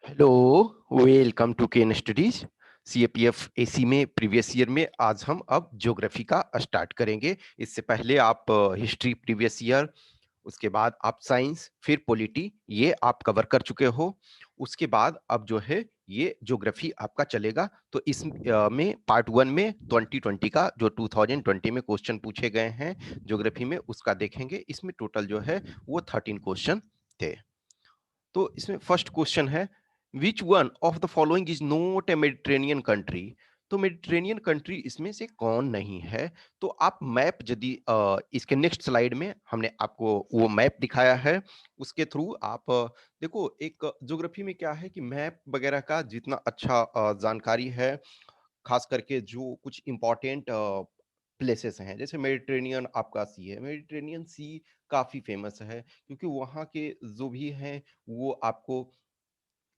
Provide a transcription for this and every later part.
Hello, welcome to Ken studies. CAPF AC में previous year में आज हम अब ज्योग्राफी का स्टार्ट करेंगे। इससे पहले आप हिस्ट्री प्रीवियस ईयर, उसके बाद आप साइंस, फिर पॉलिटी, ये आप कवर कर चुके हो। उसके बाद अब जो है ये ज्योग्राफी आपका चलेगा। तो इस में पार्ट वन में 2020 का जो 2020 में क्वेश्चन पूछे गए हैं ज्योग्राफी में, उसका देखेंगे। इसमें टोटल जो है वो 13 क्वेश्चन थे। तो इसमें फर्स्ट क्वेश्चन है, which one of the following is not a Mediterranean country. तो मेडिटेरेनियन कंट्री इसमें से कौन नहीं है? तो आप मैप, यदि इसके नेक्स्ट स्लाइड में हमने आपको वो मैप दिखाया है, उसके थ्रू आप देखो। एक ज्योग्राफी में क्या है कि मैप वगैरह का जितना अच्छा जानकारी है, खास करके जो कुछ इंपॉर्टेंट प्लेसेस हैं, जैसे मेडिटेरेनियन आपका सी है, मेडिटेरेनियन सी काफी फेमस है क्योंकि वहाँ के जो भी हैं वो आपको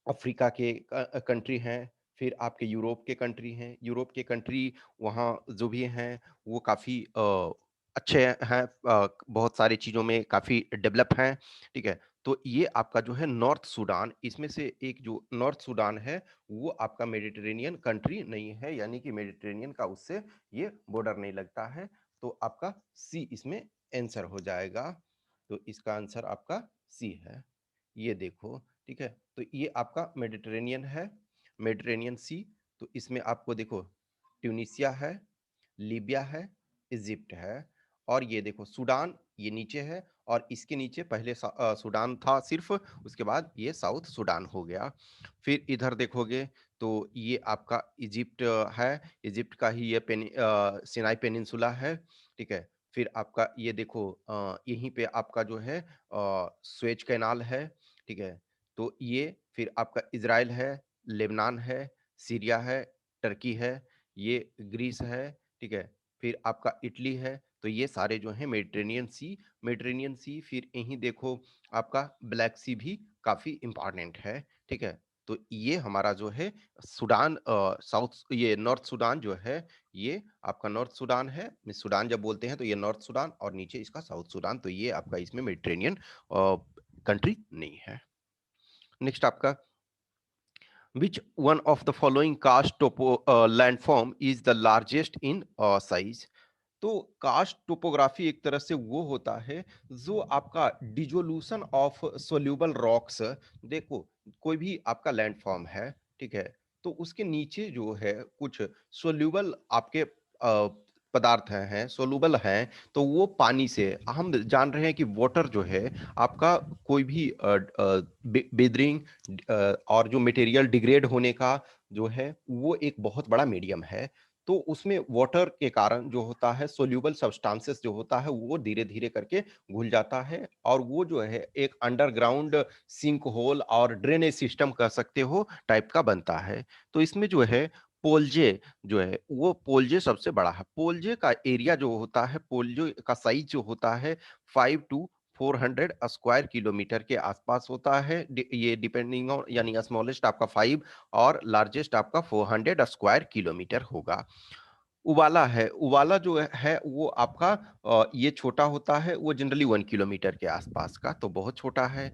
अफ्रीका के कंट्री हैं, फिर आपके यूरोप के कंट्री हैं। यूरोप के कंट्री वहाँ जो भी हैं वो काफ़ी अच्छे हैं, बहुत सारी चीज़ों में काफ़ी डेवलप हैं, ठीक है। तो ये आपका जो है नॉर्थ सूडान, इसमें से एक जो नॉर्थ सूडान है वो आपका मेडिटेरेनियन कंट्री नहीं है, यानी कि मेडिटेरेनियन का उससे ये बॉर्डर नहीं लगता है। तो आपका सी इसमें आंसर हो जाएगा। तो इसका आंसर आपका सी है, ये देखो, ठीक है। तो ये आपका मेडिटेरेनियन है, मेडिटेरेनियन सी। तो इसमें आपको देखो ट्यूनिसिया है, लीबिया है, इजिप्ट है, और ये देखो सूडान ये नीचे है, और इसके नीचे पहले सूडान था सिर्फ, उसके बाद ये साउथ सूडान हो गया। फिर इधर देखोगे तो ये आपका इजिप्ट है, इजिप्ट का ही ये सिनाई पेनिनसुला है, ठीक है। फिर आपका ये देखो यहीं पे आपका जो है स्वेज कैनाल है, ठीक है। तो ये फिर आपका इज़राइल है, लेबनान है, सीरिया है, टर्की है, ये ग्रीस है, ठीक है। फिर आपका इटली है। तो ये सारे जो हैं मेडिटेरेनियन सी, मेडिटेरेनियन सी। फिर यहीं देखो आपका ब्लैक सी भी काफ़ी इम्पोर्टेंट है, ठीक है। तो ये हमारा जो है सूडान, साउथ, ये नॉर्थ सूडान जो है, ये आपका नॉर्थ सूडान है। सूडान जब बोलते हैं तो ये नॉर्थ सूडान, और नीचे इसका साउथ सूडान। तो ये आपका इसमें मेडिटेरेनियन कंट्री नहीं है। नेक्स्ट आपका, which one of the following karst landform is the largest in size? तो कास्ट टोपोग्राफी एक तरह से वो होता है जो आपका डिजोल्यूशन ऑफ सोल्यूबल रॉक्स। देखो, कोई भी आपका लैंडफॉर्म है, ठीक है, तो उसके नीचे जो है कुछ सोल्यूबल आपके पदार्थ हैं, सोलूबल हैं। तो वो पानी से, हम जान रहे हैं कि वाटर जो है आपका कोई भी बेदरिंग और जो मटेरियल डिग्रेड होने का जो है वो एक बहुत बड़ा मीडियम है। तो उसमें वाटर के कारण जो होता है सोल्यूबल सब्सटेंसेस जो होता है वो धीरे धीरे करके घुल जाता है, और वो जो है एक अंडरग्राउंड सिंक होल और ड्रेनेज सिस्टम कह सकते हो टाइप का बनता है। तो इसमें जो है पोलजे जो है वो पोलजे सबसे बड़ा है। पोलजे का एरिया जो होता है, पोलजे का साइज जो होता है 5 to 400 स्क्वायर किलोमीटर के आसपास होता है। ये डिपेंडिंग ऑन, यानी स्मॉलेस्ट आपका 5 और लार्जेस्ट आपका 400 स्क्वायर किलोमीटर होगा। उबाला है, उबाला जो है वो आपका ये छोटा होता है, वो जनरली 1 किलोमीटर के आसपास का, तो बहुत छोटा है।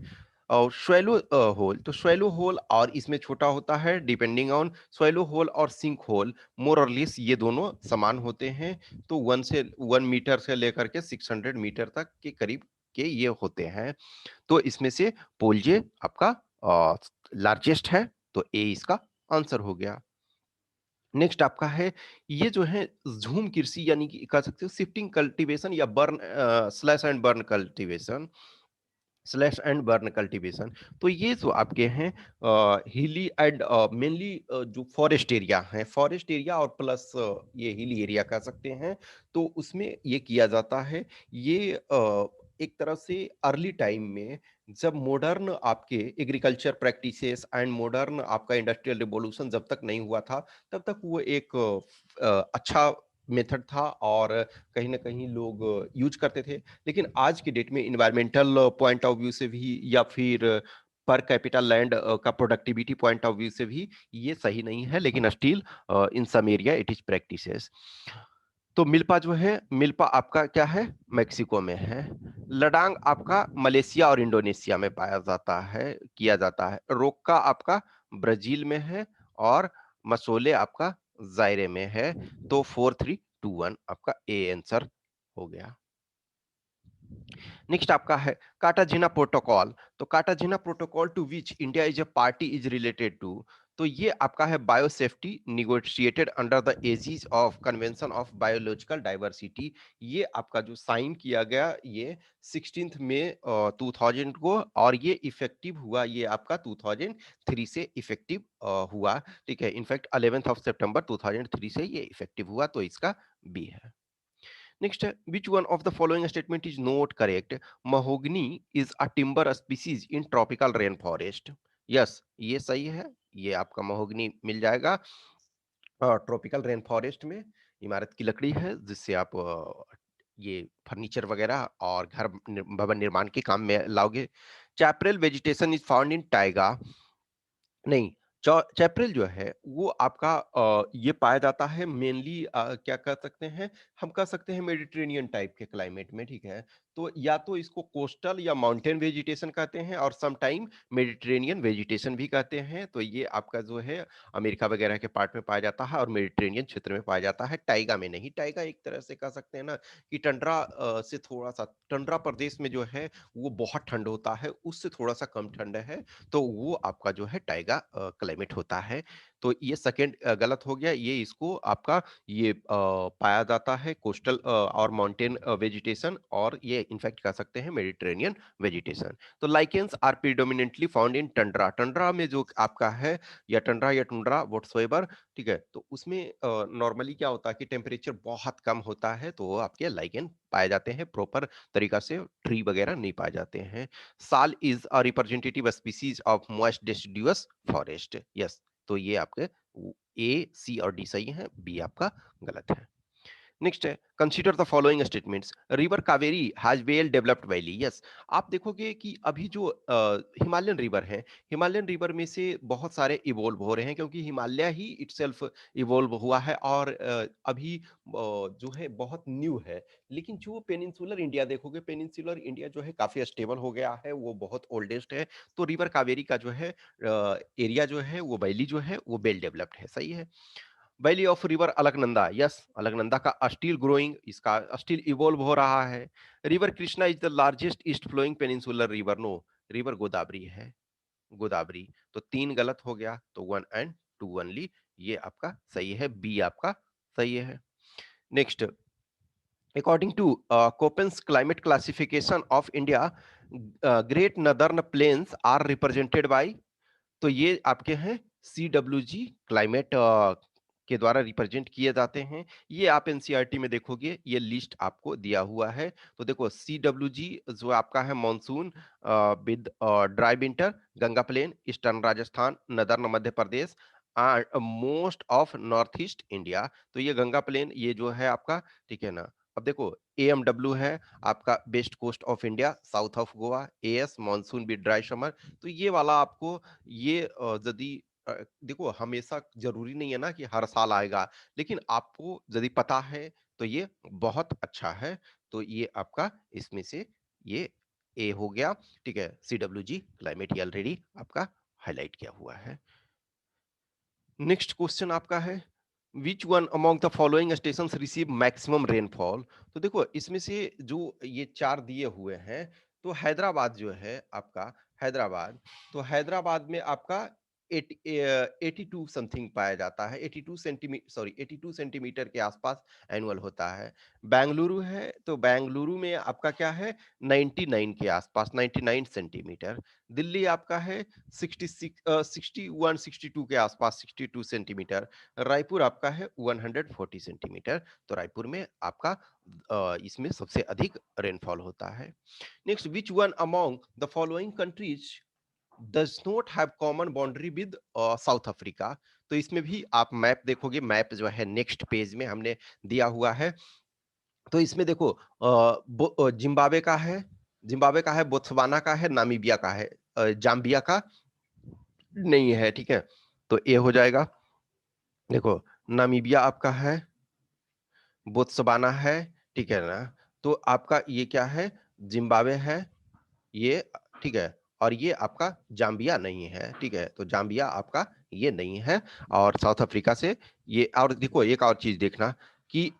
और स्वैलो होल, तो स्वैलो होल और इसमें छोटा होता है, डिपेंडिंग ऑन स्वैलो होल और सिंक होल मोर और लेस ये दोनों समान होते हैं। तो 1 मीटर से लेकर के 600 मीटर तक के करीब के ये होते हैं। तो इसमें से पोलजे आपका लार्जेस्ट है, तो ए इसका आंसर हो गया। नेक्स्ट आपका है, ये जो है झूम कृषि, यानी कि कह सकते हो शिफ्टिंग कल्टीवेशन या burn slash and burn cultivation, slash and burn cultivation. तो ये जो आपके हैं हिली एंड मेनली जो फॉरेस्ट एरिया है, फॉरेस्ट एरिया और प्लस ये हिली एरिया कह सकते हैं, तो उसमें ये किया जाता है। ये एक तरह से अर्ली टाइम में जब मॉडर्न आपके एग्रीकल्चर प्रैक्टिसेस एंड मॉडर्न आपका इंडस्ट्रियल रिवॉल्यूशन जब तक नहीं हुआ था, तब तक वो एक अच्छा मेथड था, और कहीं ना कहीं लोग यूज करते थे। लेकिन आज की डेट में इन्वायरमेंटल पॉइंट ऑफ व्यू से भी, या फिर पर कैपिटल लैंड का प्रोडक्टिविटी पॉइंट ऑफ व्यू से भी ये सही नहीं है, लेकिन still in some area it is practices. तो मिल्पा जो है, मिल्पा आपका क्या है, मैक्सिको में है। लडांग आपका मलेशिया और इंडोनेशिया में पाया जाता है, किया जाता है। रोक्का आपका ब्राजील में है और मसोले आपका जायरे में है। तो 4321 आपका ए आंसर हो गया। नेक्स्ट आपका है कार्टाजेना प्रोटोकॉल। तो Cartagena protocol to which India is a party is related to. तो ये आपका है biosafety negotiated under the aegis of convention of biological diversity. ये आपका जो साइन किया गया ये 16 मई 2000 को, और ये इफेक्टिव हुआ, ये आपका 2003 से इफेक्टिव हुआ। ठीक है, इनफैक्ट 11 सितंबर 2003 से ये इफेक्टिव हुआ, तो इसका बी है। Next, which one of the following statement is not correct? Mahogany is a timber species in tropical rainforest. Yes, ये सही है। ये आपका महोगनी मिल जाएगा ट्रॉपिकल रेन फॉरेस्ट में। इमारत की लकड़ी है जिससे आप ये फर्नीचर वगैरह और घर भवन निर्माण के काम में लाओगे। Chaparral vegetation is found in Tyga. नहीं, चैपरेल जो है वो आपका ये पाया जाता है मेनली, क्या कह सकते हैं, हम कह सकते हैं मेडिटेरेनियन टाइप के क्लाइमेट में। ठीक है, तो या तो इसको कोस्टल या माउंटेन वेजिटेशन कहते हैं, और सम टाइम मेडिटेरेनियन वेजिटेशन भी कहते हैं। तो ये आपका जो है अमेरिका वगैरह के पार्ट में पाया जाता है और मेडिटेरेनियन क्षेत्र में पाया जाता है, टाइगा में नहीं। टाइगा एक तरह से कह सकते हैं ना कि टंड्रा से थोड़ा सा, टंड्रा प्रदेश में जो है वो बहुत ठंड होता है, उससे थोड़ा सा कम ठंड है, तो वो आपका जो है टाइगा क्लाइमेट होता है। तो ये सेकंड गलत हो गया। ये इसको आपका ये पाया जाता है कोस्टल और माउंटेन वेजिटेशन, और ये इनफैक्ट कह सकते हैं मेडिटेरेनियन वेजिटेशन। तो lichens are predominantly found in tundra. Tundra में जो आपका है, या टंड्रा या टुंड्रा व्हाटसोएवर, ठीक है, तो उसमें नॉर्मली क्या होता है कि टेम्परेचर बहुत कम होता है, तो वो आपके लाइकेन पाए जाते हैं, प्रॉपर तरीका से ट्री वगैरह नहीं पाए जाते हैं। साल is a representative species of moist deciduous forest. Yes, तो ये आपके ए, सी और डी सही है, बी आपका गलत है। नेक्स्ट है consider the following statements. River Kaveri has well developed valley. Yes, आप देखोगे कि अभी जो हिमालयन रिवर है, हिमालयन रिवर में से बहुत सारे इवोल्व हो रहे हैं, क्योंकि हिमालय ही इटसेल्फ इवोल्व हुआ है, और अभी जो है बहुत न्यू है। लेकिन जो पेनिनसुलर इंडिया देखोगे, पेनिनसुलर इंडिया जो है काफी स्टेबल हो गया है, वो बहुत ओल्डेस्ट है। तो रिवर कावेरी का जो है एरिया जो है, वो वैली जो है वो वेल डेवलप्ड है, सही है। Valley of river Alaknanda. Yes, Alaknanda का स्टिल ग्रोइंग, इसका स्टिल इवॉल्व हो रहा है। River Krishna is the largest east flowing peninsular river. No, river Godavari है, गोदावरी। तो 3 गलत हो गया, तो 1 एंड 2 ओनली, ये आपका सही है, बी आपका सही है। Next, according to Koppen's climate classification of India, great northern plains are represented by. तो ये आपके हैं CWG क्लाइमेट के द्वारा रिप्रेजेंट किए जाते हैं। ये आप एनसीईआरटी में देखोगे, ये लिस्ट आपको दिया हुआ है। तो देखो CWG जो आपका है monsoon with dry winter, Ganga plain, eastern Rajasthan, northern Madhya Pradesh, most of north east India. तो ये गंगा प्लेन ये जो है आपका, ठीक है ना। अब देखो AMW है आपका west coast of India, south of Goa. AS monsoon with dry summer. तो ये वाला आपको, ये यदि देखो हमेशा जरूरी नहीं है ना कि हर साल आएगा, लेकिन आपको यदि पता है तो ये बहुत अच्छा है। तो ये आपका इसमें से ये ए हो गया। ठीक है, CWG क्लाइमेट ये ऑलरेडी आपका हाईलाइट किया हुआ है। नेक्स्ट क्वेश्चन आपका है which one among the following station receive maximum rainfall. तो देखो इसमें से जो ये 4 दिए हुए हैं, तो हैदराबाद जो है आपका, हैदराबाद, तो हैदराबाद में आपका 82 समथिंग पाया जाता है, 82 सेंटीमीटर, सॉरी 82 सेंटीमीटर के आसपास एनुअल होता है। बेंगलुरु है, तो बेंगलुरु में आपका क्या है, 99 के आसपास, 99 सेंटीमीटर। दिल्ली आपका है 61 62 के आसपास, 62 सेंटीमीटर। रायपुर आपका है 140 सेंटीमीटर। तो रायपुर में आपका इसमें सबसे अधिक रेनफॉल होता है। Next, which one among the following countries does not have common boundary with south Africa. तो इसमें भी आप मैप देखोगे, मैप जो है नेक्स्ट पेज में हमने दिया हुआ है। तो इसमें देखो जिम्बाब्वे का है, जिम्बाब्वे का है, बोत्सवाना का है, नामीबिया का है, जाम्बिया का नहीं है। ठीक है, तो ए हो जाएगा। देखो नामीबिया आपका है, बोत्सवाना है, ठीक है ना? तो आपका ये क्या है? ज़िम्बाब्वे है, ये ठीक है, और ये आपका जाम्बिया नहीं है, ठीक है? तो जाम्बिया आपका ये नहीं है, और साउथ अफ्रीका से ये, और देखो एक और चीज़ देखना कि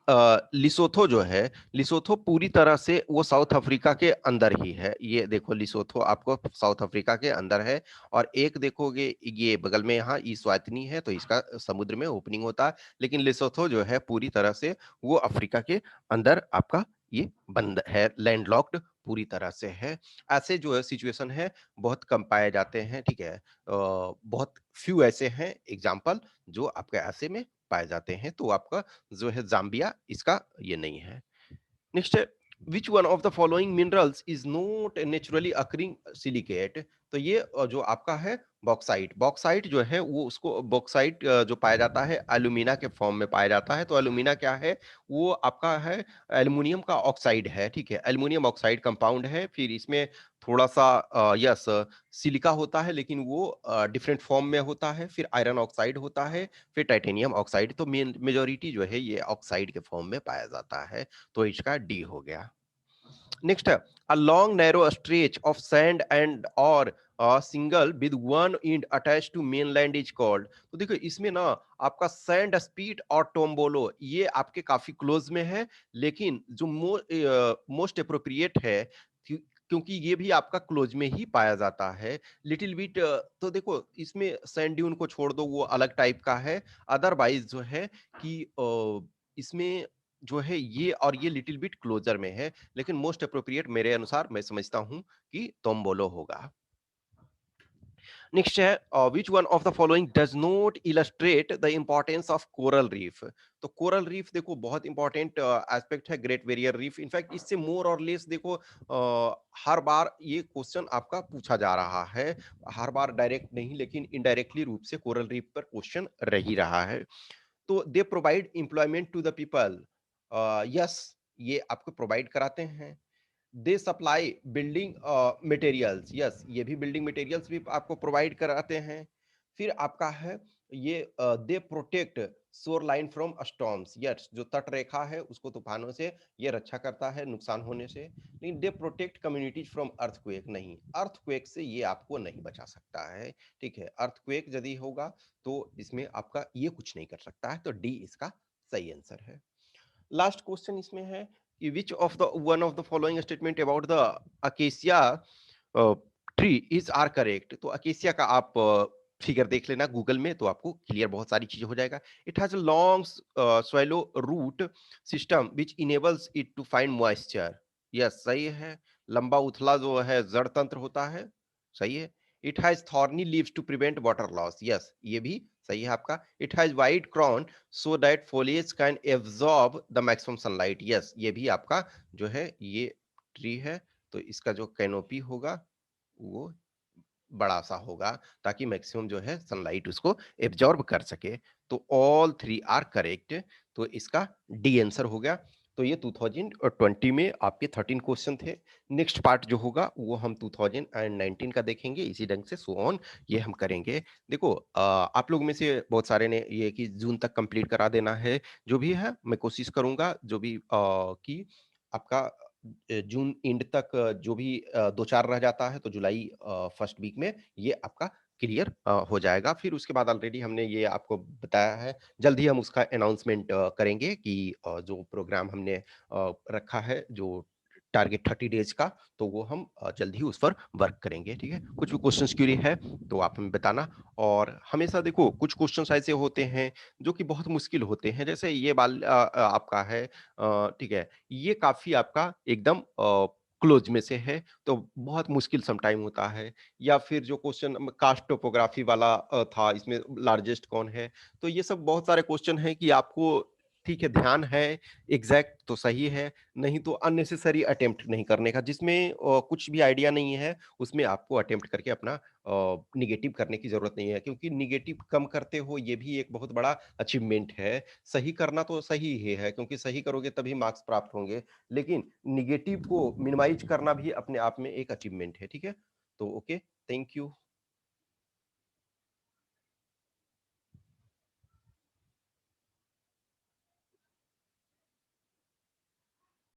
लिसोथो जो है, लिसोथो पूरी तरह से वो साउथ अफ्रीका के अंदर ही है। ये देखो लिसोथो आपको साउथ अफ्रीका के अंदर है, और एक देखोगे ये बगल में यहाँ इस्वातिनी है, तो इसका समुद्र में ओपनिंग होता है, लेकिन लिसोथो जो है पूरी तरह से वो अफ्रीका के अंदर आपका ये बंद है, लैंडलॉक्ड पूरी तरह से है। ऐसे जो है सिचुएशन है बहुत कम पाए जाते हैं, ठीक है? बहुत फ्यू ऐसे हैं एग्जाम्पल जो आपके ऐसे में पाए जाते हैं, तो आपका जो है ज़ाम्बिया इसका ये नहीं है। नेक्स्ट है, which one of the following minerals is not naturally occurring silicate? तो ये जो आपका है बॉक्साइट, बॉक्साइट जो है वो उसको बॉक्साइट जो पाया जाता है एल्यूमिना के फॉर्म में पाया जाता है। तो एल्यूमिना क्या है? वो आपका है एल्युमिनियम का ऑक्साइड है, ठीक है? एल्युमिनियम ऑक्साइड कंपाउंड है, फिर इसमें थोड़ा सा यस सिलिका होता है, लेकिन वो डिफरेंट फॉर्म में होता है, फिर आयरन ऑक्साइड होता है, फिर टाइटेनियम ऑक्साइड। तो मेजोरिटी जो है ये ऑक्साइड के फॉर्म में पाया जाता है, तो इसका डी हो गया। नेक्स्ट है, a long narrow stretch of sand and और single with one end attach to mainland is called. तो देखो इसमें ना आपका सैंड स्पीट और टोम्बोलो ये आपके काफी क्लोज में है, लेकिन जो मोस्ट अप्रोप्रिएट है, क्योंकि ये भी आपका क्लोज में ही पाया जाता है, लिटिल बिट। तो देखो इसमें सैंड ड्यून को छोड़ दो, वो अलग टाइप का है। अदरवाइज जो है कि इसमें जो है ये और ये लिटिल बिट क्लोजर में है, लेकिन मोस्ट अप्रोप्रिएट मेरे अनुसार मैं समझता हूं कि तोम्बोलो होगा। नेक्स्ट है, which one of the following does not illustrate the importance of coral reef? तो कोरल रीफ देखो बहुत इंपॉर्टेंट एस्पेक्ट है ग्रेट बैरियर रीफ। इनफैक्ट इससे मोर और लेस देखो हर बार ये क्वेश्चन आपका पूछा जा रहा है, हर बार डायरेक्ट नहीं लेकिन इनडायरेक्टली रूप से कोरल रीफ पर क्वेश्चन रह ही रहा है। तो they provide employment to the people, yes ये आपको प्रोवाइड कराते हैं। They supply building materials, yes ये भी बिल्डिंग मटेरियल्स भी आपको प्रोवाइड कराते हैं। फिर आपका है ये they protect shore line from storms, yes जो तट रेखा है उसको तूफानों से ये रक्षा करता है नुकसान होने से। लेकिन they protect communities from earthquake, नहीं अर्थक्वेक से ये आपको नहीं बचा सकता है, ठीक है? अर्थक्वेक यदि होगा तो इसमें आपका ये कुछ नहीं कर सकता है, तो डी इसका सही आंसर है। लास्ट क्वेश्चन इसमें है कि which of the one of the following statement about the acacia tree is are correct? तो अकेसिया का आप फिगर देख लेना गूगल में, तो आपको क्लियर बहुत सारी चीजें हो जाएगा। It has a long swallow root system which enables it to find moisture, yes सही है। लंबा उथला जो है जड़ तंत्र होता है, सही है। It has thorny leaves to prevent water loss, yes ये भी सही है आपका। It has wide crown so that foliage can absorb the maximum sunlight, yes ये भी आपका जो है ये ट्री है, तो इसका जो कैनोपी होगा वो बड़ा सा होगा, ताकि मैक्सिमम जो है सनलाइट उसको एब्जॉर्ब कर सके। तो ऑल थ्री आर करेक्ट, तो इसका डी आंसर हो गया। तो ये 2020 में आपके 13 क्वेश्चन थे। नेक्स्ट पार्ट जो होगा वो हम 2019 का देखेंगे, इसी ढंग से सो ऑन ये हम करेंगे। देखो आप लोग में से बहुत सारे ने ये कि जून तक कंप्लीट करा देना है, जो भी है मैं कोशिश करूंगा जो भी कि आपका जून एंड तक जो भी 2-4 रह जाता है तो जुलाई फर्स्ट वीक में ये आपका क्लियर हो जाएगा। फिर उसके बाद ऑलरेडी हमने ये आपको बताया है, जल्द ही हम उसका अनाउंसमेंट करेंगे कि जो प्रोग्राम हमने रखा है, जो टारगेट 30 डेज का, तो वो हम जल्द ही उस पर वर्क करेंगे, ठीक है? कुछ भी क्वेश्चंस क्यूरी है तो आप हमें बताना। और हमेशा देखो कुछ क्वेश्चंस ऐसे होते हैं जो कि बहुत मुश्किल होते हैं, जैसे ये आपका है ठीक है? ये काफ़ी आपका एकदम क्लोज में से है, तो बहुत मुश्किल सम टाइम होता है। या फिर जो क्वेश्चन कास्ट टोपोग्राफी वाला था, इसमें लार्जेस्ट कौन है? तो ये सब बहुत सारे क्वेश्चन हैं कि आपको ठीक है ध्यान है, एग्ज़ैक्ट तो सही है, नहीं तो अननेसेसरी अटेम्प्ट नहीं करने का। जिसमें कुछ भी आइडिया नहीं है, उसमें आपको अटेम्प्ट करके अपना नेगेटिव करने की ज़रूरत नहीं है, क्योंकि नेगेटिव कम करते हो ये भी एक बहुत बड़ा अचीवमेंट है। सही करना तो सही ही है, क्योंकि सही करोगे तभी मार्क्स प्राप्त होंगे, लेकिन नेगेटिव को मिनिमाइज करना भी अपने आप में एक अचीवमेंट है, ठीक है? तो ओके, थैंक यू।